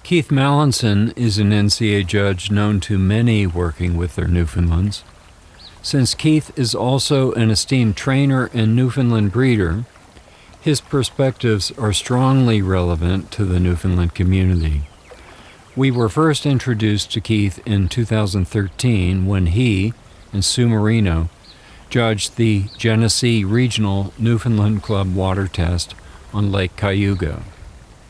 Keith Mallinson is an NCA judge known to many working with their Newfoundlands. Since Keith is also an esteemed trainer and Newfoundland breeder, his perspectives are strongly relevant to the Newfoundland community. We were first introduced to Keith in 2013 when he and Sue Marino judged the Genesee Regional Newfoundland Club water test on Lake Cayuga.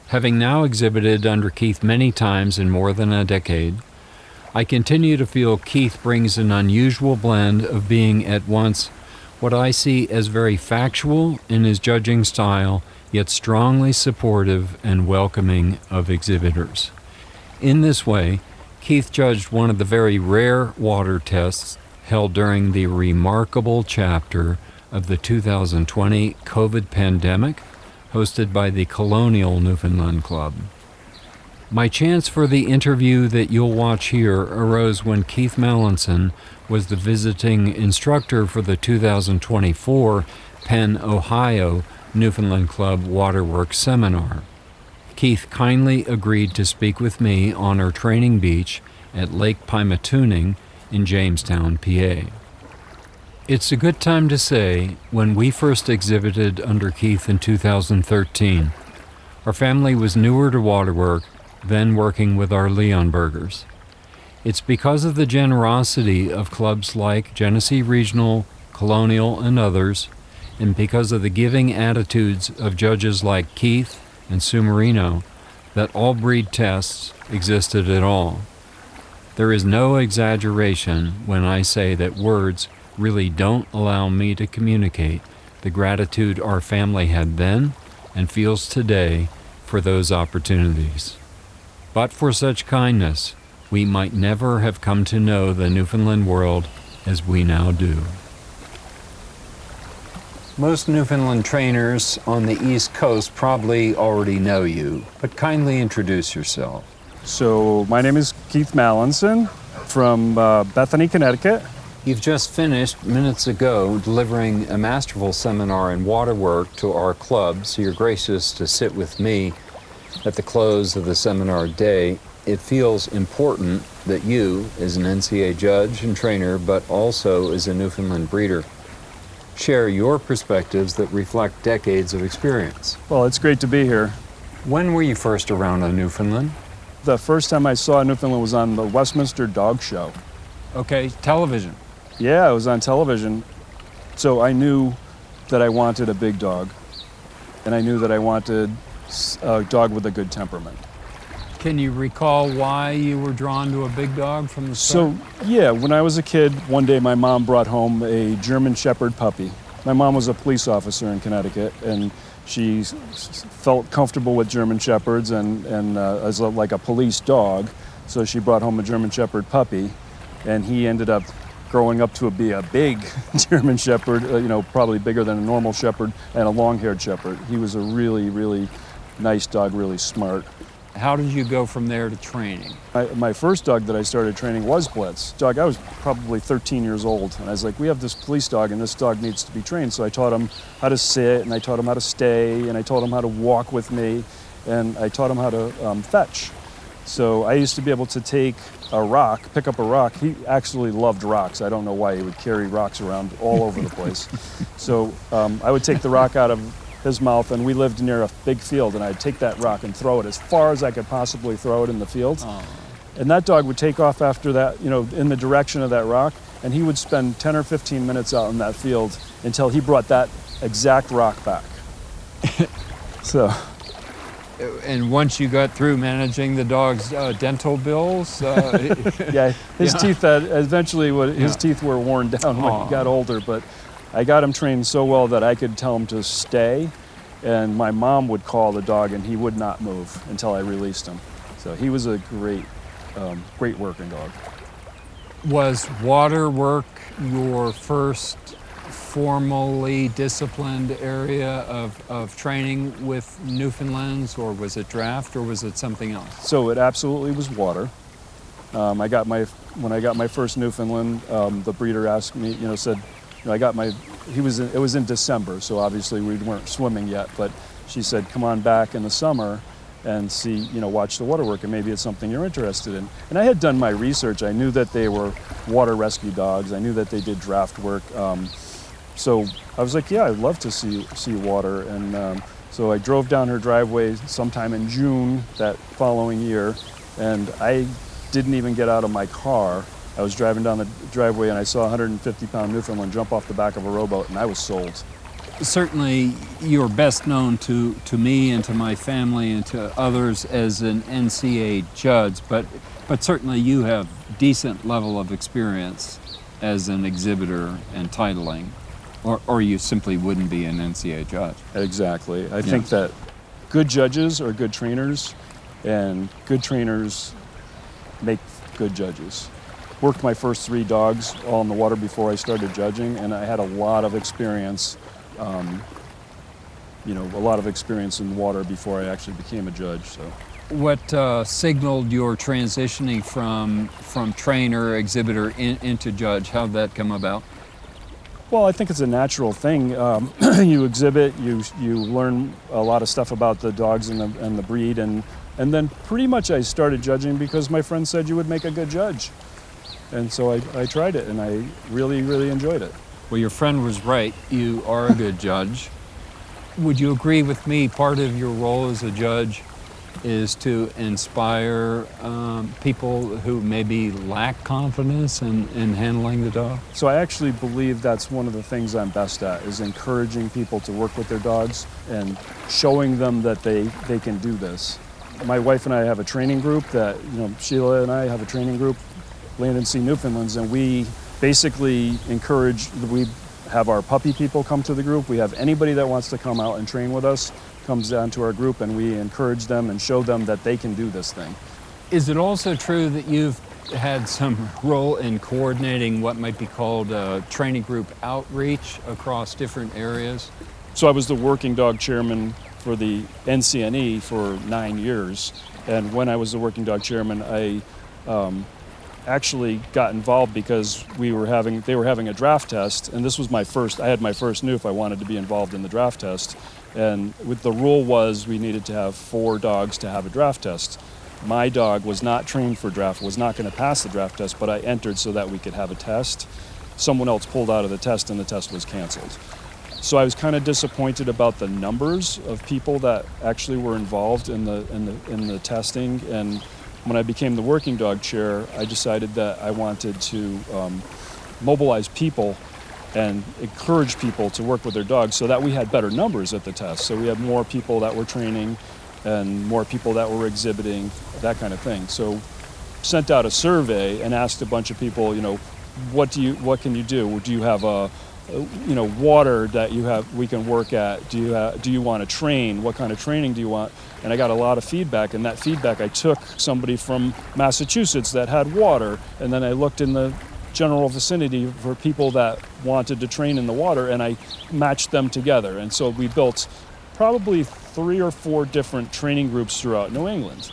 Having now exhibited under Keith many times in more than a decade, I continue to feel Keith brings an unusual blend of being at once what I see as very factual in his judging style, yet strongly supportive and welcoming of exhibitors. In this way, Keith judged one of the very rare water tests held during the remarkable chapter of the 2020 COVID pandemic, hosted by the Colonial Newfoundland Club. My chance for the interview that you'll watch here arose when Keith Mallinson was the visiting instructor for the 2024 Penn, Ohio Newfoundland Club Water Work Seminar. Keith kindly agreed to speak with me on our training beach at Lake Pymatuning in Jamestown, PA. It's a good time to say, when we first exhibited under Keith in 2013, our family was newer to waterwork, then working with our Leonbergers. It's because of the generosity of clubs like Genesee Regional, Colonial, and others, and because of the giving attitudes of judges like Keith and Sue Marino, that all breed tests existed at all. There is no exaggeration when I say that words really don't allow me to communicate the gratitude our family had then and feels today for those opportunities. But for such kindness, we might never have come to know the Newfoundland world as we now do. Most Newfoundland trainers on the East Coast probably already know you, but kindly introduce yourself. So my name is Keith Mallinson from Bethany, Connecticut. You've just finished minutes ago delivering a masterful seminar in waterwork to our club, so you're gracious to sit with me at the close of the seminar day. It feels important that you, as an NCA judge and trainer, but also as a Newfoundland breeder, share your perspectives that reflect decades of experience. Well, it's great to be here. When were you first around a Newfoundland? The first time I saw Newfoundland was on the Westminster Dog Show. Okay, television. Yeah, it was on television. So I knew that I wanted a big dog, and I knew that I wanted a dog with a good temperament. Can you recall why you were drawn to a big dog from the start? So, yeah, when I was a kid, one day my mom brought home a German Shepherd puppy. My mom was a police officer in Connecticut, and she felt comfortable with German Shepherds and as like a police dog. So she brought home a German Shepherd puppy, and he ended up growing up to be a big German Shepherd, probably bigger than a normal Shepherd, and a long-haired Shepherd. He was a really, really nice dog, really smart. How did you go from there to training? My first dog that I started training was Blitz. I was probably 13 years old, and I was like, we have this police dog, and this dog needs to be trained. So I taught him how to sit, and I taught him how to stay, and I taught him how to walk with me, and I taught him how to fetch. So I used to be able to take a rock, pick up a rock. He actually loved rocks. I don't know why. He would carry rocks around all over the place. So I would take the rock out of his mouth, and we lived near a big field, and I'd take that rock and throw it as far as I could possibly throw it in the field. Oh. And that dog would take off after that, in the direction of that rock, and he would spend 10 or 15 minutes out in that field until he brought that exact rock back. So. And once you got through managing the dog's dental bills? Yeah, his teeth his teeth were worn down when he got older, but I got him trained so well that I could tell him to stay, and my mom would call the dog and he would not move until I released him. So he was a great working dog. Was water work your first formally disciplined area of training with Newfoundlands, or was it draft, or was it something else? So it absolutely was water. When I got my first Newfoundland, the breeder asked me, said, it was in December, so obviously we weren't swimming yet, but she said, come on back in the summer and see, watch the water work, and maybe it's something you're interested in. And I had done my research. I knew that they were water rescue dogs. I knew that they did draft work. So I was like, yeah, I'd love to see water. And so I drove down her driveway sometime in June that following year, and I didn't even get out of my car. I was driving down the driveway and I saw a 150-pound Newfoundland jump off the back of a rowboat, and I was sold. Certainly, you're best known to me and to my family and to others as an NCA judge, but certainly you have decent level of experience as an exhibitor and titling, or you simply wouldn't be an NCA judge. Exactly. I think that good judges are good trainers, and good trainers make good judges. Worked my first 3 dogs all in the water before I started judging, and I had a lot of experience. A lot of experience in water before I actually became a judge. So, what signaled your transitioning from trainer, exhibitor into judge? How'd that come about? Well, I think it's a natural thing. You exhibit, you learn a lot of stuff about the dogs and the breed, and then pretty much I started judging because my friend said you would make a good judge, and so I tried it, and I really, really enjoyed it. Well, your friend was right. You are a good judge. Would you agree with me, part of your role as a judge is to inspire people who maybe lack confidence in handling the dog? So I actually believe that's one of the things I'm best at, is encouraging people to work with their dogs and showing them that they can do this. My wife and I have a training group that, Sheila and I have a training group, Land and Sea Newfoundlands, and we basically we have our puppy people come to the group. We have anybody that wants to come out and train with us comes down to our group, and we encourage them and show them that they can do this thing. Is it also true that you've had some role in coordinating what might be called training group outreach across different areas? So I was the working dog chairman for the NCNE for 9 years, and when I was the working dog chairman, I actually got involved because they were having a draft test, and this was I had my first Newf. I wanted to be involved in the draft test, and the rule was we needed to have 4 dogs to have a draft test. My dog was not trained for draft, was not going to pass the draft test, but I entered so that we could have a test. Someone else pulled out of the test, and the test was canceled. So I was kind of disappointed about the numbers of people that actually were involved in the testing. And when I became the working dog chair, I decided that I wanted to mobilize people and encourage people to work with their dogs so that we had better numbers at the test. So we had more people that were training and more people that were exhibiting, that kind of thing. So sent out a survey and asked a bunch of people, what can you do? Do you have water that we can work at? Do you want to train? What kind of training do you want? And I got a lot of feedback, and that feedback I took somebody from Massachusetts that had water, and then I looked in the general vicinity for people that wanted to train in the water, and I matched them together. And so we built probably 3 or 4 different training groups throughout New England.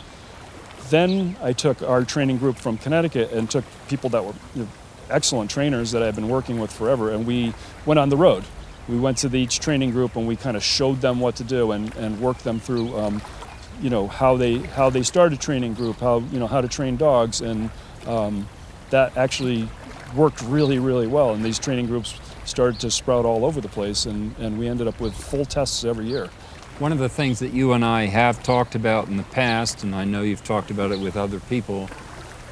Then I took our training group from Connecticut and took people that were excellent trainers that I've been working with forever, and we went on the road. We went to each training group and we kind of showed them what to do and worked them through how they start a training group, how to train dogs, and that actually worked really, really well. And these training groups started to sprout all over the place, and we ended up with full tests every year. One of the things that you and I have talked about in the past, and I know you've talked about it with other people,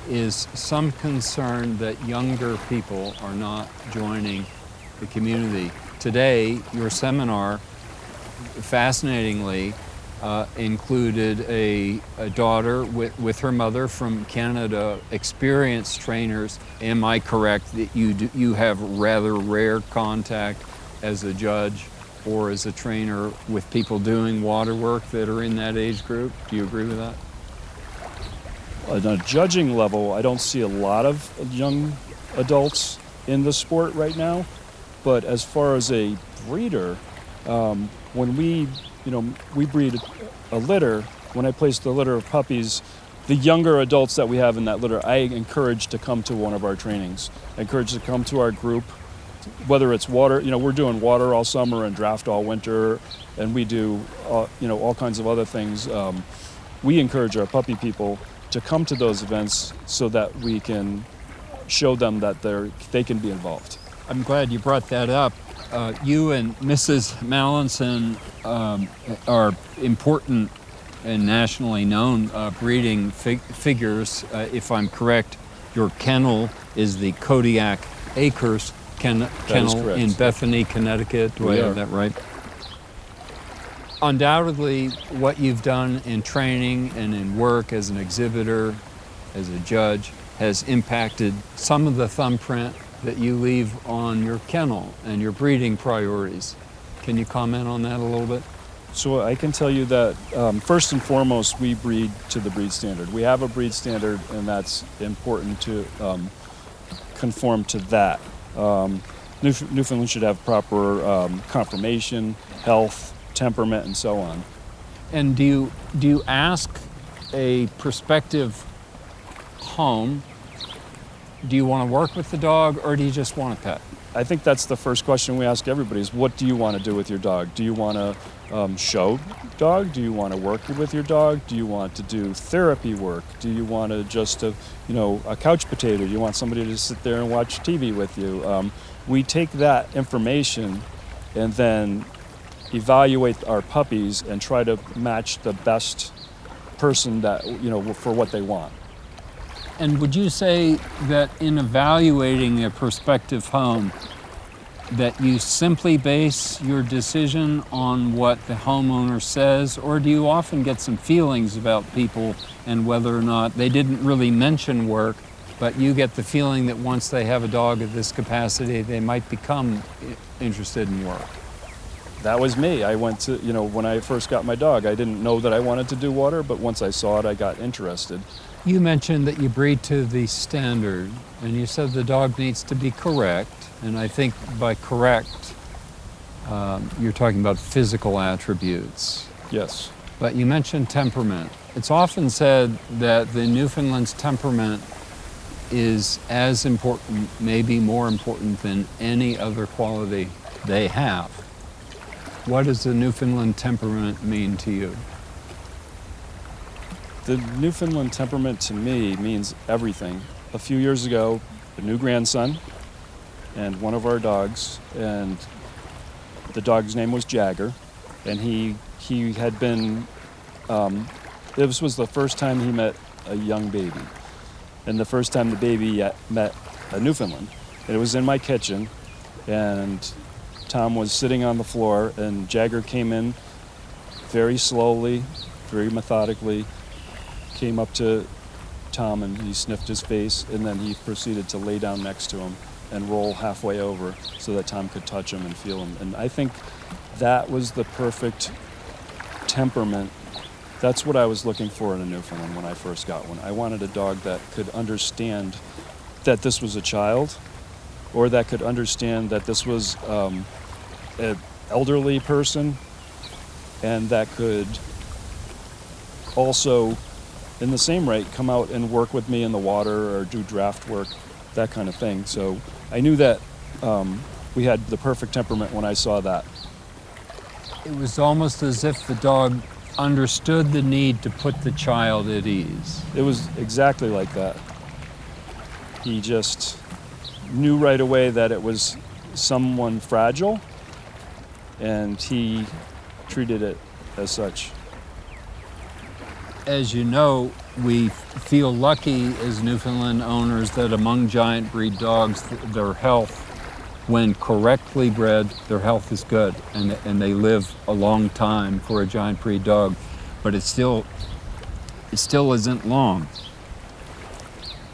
is some concern that younger people are not joining the community. Today, your seminar, fascinatingly, included a daughter with her mother from Canada, experienced trainers. Am I correct that you have rather rare contact as a judge or as a trainer with people doing water work that are in that age group? Do you agree with that? On a judging level, I don't see a lot of young adults in the sport right now. But as far as a breeder, when we breed a litter, when I place the litter of puppies, the younger adults that we have in that litter, I encourage to come to one of our trainings. I encourage to come to our group, whether it's water, we're doing water all summer and draft all winter, and we do, all kinds of other things. we encourage our puppy people to come to those events so that we can show them that they can be involved. I'm glad you brought that up. You and Mrs. Mallinson are important and nationally known breeding figures. If I'm correct, your kennel is the Kodiak Acres kennel in Bethany, Connecticut. Do I have that right? Undoubtedly, what you've done in training and in work as an exhibitor, as a judge, has impacted some of the thumbprint that you leave on your kennel and your breeding priorities. Can you comment on that a little bit? So I can tell you that first and foremost, we breed to the breed standard. We have a breed standard, and that's important to conform to that. Newfoundland should have proper conformation, health, temperament, and so on. And do you ask a prospective home, do you want to work with the dog, or do you just want a pet? I think that's the first question we ask everybody is, what do you want to do with your dog? Do you want to show dog? Do you want to work with your dog? Do you want to do therapy work? Do you want to just, a couch potato? Do you want somebody to sit there and watch TV with you? We take that information and then evaluate our puppies and try to match the best person that, for what they want. And would you say that in evaluating a prospective home, that you simply base your decision on what the homeowner says, or do you often get some feelings about people and whether or not they didn't really mention work, but you get the feeling that once they have a dog of this capacity, they might become interested in work? That was me. I went to, when I first got my dog, I didn't know that I wanted to do water, but once I saw it, I got interested. You mentioned that you breed to the standard, and you said the dog needs to be correct, and I think by correct, you're talking about physical attributes. Yes. But you mentioned temperament. It's often said that the Newfoundland's temperament is as important, maybe more important than any other quality they have. What does the Newfoundland temperament mean to you? The Newfoundland temperament to me means everything. A few years ago, a new grandson and one of our dogs, and the dog's name was Jagger, and he had been, this was the first time he met a young baby, and the first time the baby met a Newfoundland. And it was in my kitchen, and Tom was sitting on the floor, and Jagger came in very slowly, very methodically, came up to Tom and he sniffed his face, and then he proceeded to lay down next to him and roll halfway over so that Tom could touch him and feel him. And I think that was the perfect temperament. That's what I was looking for in a Newfoundland when I first got one. I wanted a dog that could understand that this was a child, or that could understand that this was an elderly person, and that could also, in the same rate, come out and work with me in the water or do draft work, that kind of thing. So I knew that we had the perfect temperament when I saw that. It was almost as if the dog understood the need to put the child at ease. It was exactly like that. He just knew right away that it was someone fragile, and he treated it as such. As you know, we feel lucky as Newfoundland owners that among giant breed dogs, their health, when correctly bred, their health is good, and they live a long time for a giant breed dog, but it still isn't long.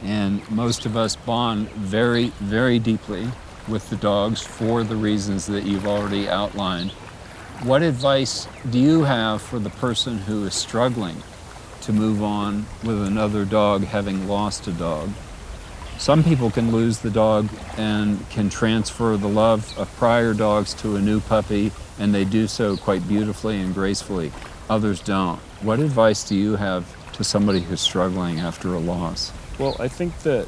And most of us bond very, very deeply with the dogs for the reasons that you've already outlined. What advice do you have for the person who is struggling to move on with another dog, having lost a dog? Some people can lose the dog and can transfer the love of prior dogs to a new puppy, and they do so quite beautifully and gracefully. Others don't. What advice do you have to somebody who's struggling after a loss? Well, I think that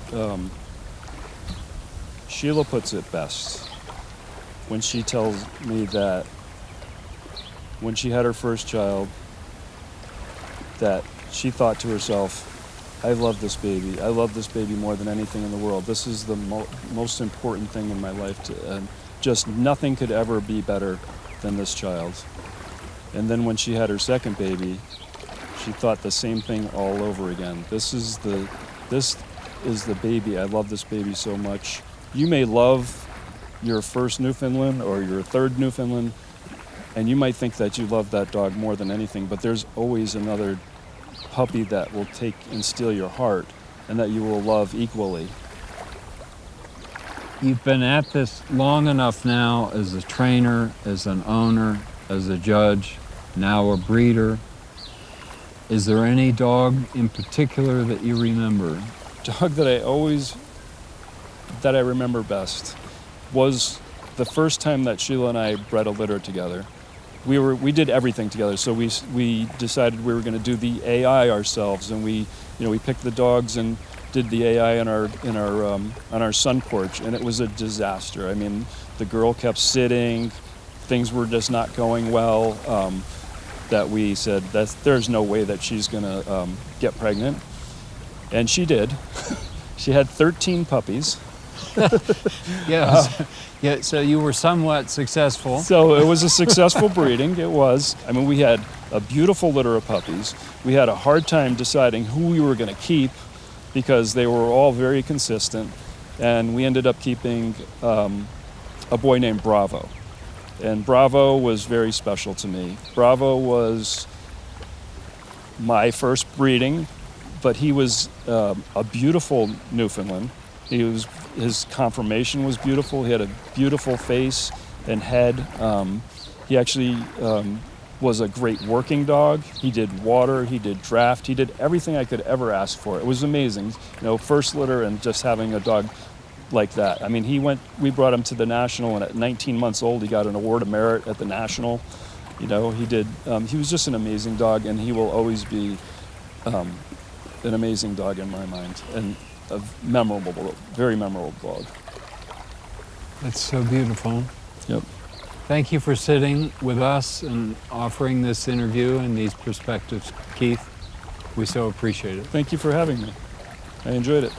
Sheila puts it best when she tells me that when she had her first child, that she thought to herself, I love this baby. I love this baby more than anything in the world. This is the most important thing in my life. And just nothing could ever be better than this child. And then when she had her second baby, she thought the same thing all over again. This is the baby. I love this baby so much. You may love your first Newfoundland or your third Newfoundland, and you might think that you love that dog more than anything, but there's always another puppy that will take and steal your heart and that you will love equally. You've been at this long enough now as a trainer, as an owner, as a judge, now a breeder. Is there any dog in particular that you remember? Dog that I remember best was the first time that Sheila and I bred a litter together. We did everything together. So we decided we were going to do the AI ourselves, and we picked the dogs and did the AI on our sun porch, and it was a disaster. I mean, the girl kept sitting, things were just not going well. That we said there's no way that she's going to get pregnant, and she did. She had 13 puppies. Yes. Yeah, so you were somewhat successful. So it was a successful breeding. It was. I mean, we had a beautiful litter of puppies. We had a hard time deciding who we were going to keep because they were all very consistent. And we ended up keeping a boy named Bravo. And Bravo was very special to me. Bravo was my first breeding, but he was a beautiful Newfoundland. His conformation was beautiful. He had a beautiful face and head. He actually was a great working dog. He did water, he did draft, he did everything I could ever ask for. It was amazing, first litter and just having a dog like that. I mean, we brought him to the National, and at 19 months old, he got an Award of Merit at the National. He was just an amazing dog, and he will always be an amazing dog in my mind. And a very memorable dog. That's so beautiful. Yep. Thank you for sitting with us and offering this interview and these perspectives, Keith. We so appreciate it. Thank you for having me. I enjoyed it.